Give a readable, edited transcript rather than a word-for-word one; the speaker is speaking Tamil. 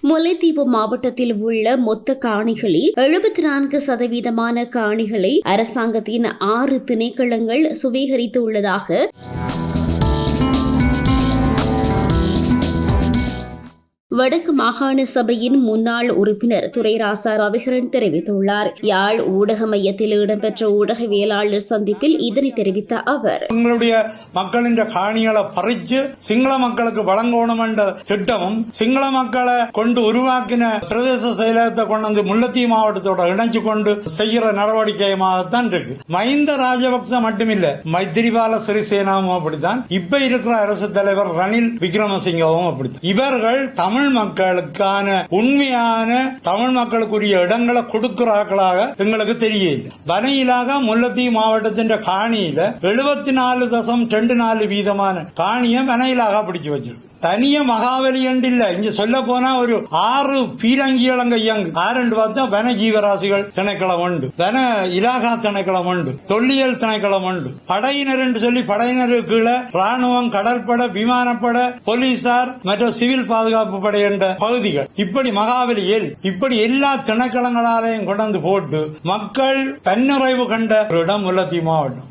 முல்லைத்தீவு மாவட்டத்தில் உள்ள மொத்த காணிகளில் 74% காணிகளை அரசாங்கத்தின் 6 திணைக்களங்கள் சுவீகரித்துள்ளதாக வடக்கு மாகாண சபையின் முன்னாள் உறுப்பினர் துரைராசா ரவிகரன் தெரிவித்துள்ளார். யாழ் ஊடக மையத்தில் இடம்பெற்ற ஊடகவியலாளர் சந்திப்பில் இதனை தெரிவித்த அவர், எங்களுடைய மக்களின் காணிகளை பறிச்சு சிங்கள மக்களுக்கு வழங்கணும் என்ற திட்டமும் சிங்கள மக்களை கொண்டு உருவாக்கின பிரதேச செயலகத்தை கொண்டு முல்லைத்தீவு மாவட்டத்தோட இணைச்சு கொண்டு செய்கிற நடவடிக்கையுமாகத்தான் இருக்கு. மஹிந்த ராஜபக்ச மட்டுமில்ல, மைத்திரிபால சிறிசேனாவும் அப்படித்தான், இப்ப இருக்கிற அரசு தலைவர் ரணில் விக்ரமசிங்கவும் அப்படித்தான். இவர்கள் தமிழ் மக்களுக்கான உண்மையான தமிழ் மக்களுக்குரிய இடங்களை கொடுக்கிறார்களாக எங்களுக்கு தெரியல. வனையிலாக முல்லைத்தீவு மாவட்டத்தின் காணியில 74.24% காணியை வனையிலாக பிடிச்சு வச்சிருக்கு. தனிய மகாவலி என்று இல்ல, இங்க சொல்ல போனா ஒரு 6 பீரங்கிகள் அங்க இயங்கு. 6 பார்த்தா வன ஜீவராசிகள் திணைக்களம் உண்டு, வன இலாகா திணைக்களம் உண்டு, தொல்லியல் திணைக்களம் உண்டு, படையினர் என்று சொல்லி படையினருக்கு கீழே ராணுவம், கடற்படை, விமானப்பட, போலீசார் மற்றும் சிவில் பாதுகாப்பு படை என்ற பகுதிகள். இப்படி மகாவலியில் இப்படி எல்லா திணைக்களங்களாலையும் கொண்டு போட்டு மக்கள் தன்னிறைவு கண்ட ஒரு இடம் முல்லைத்தீவு மாவட்டம்.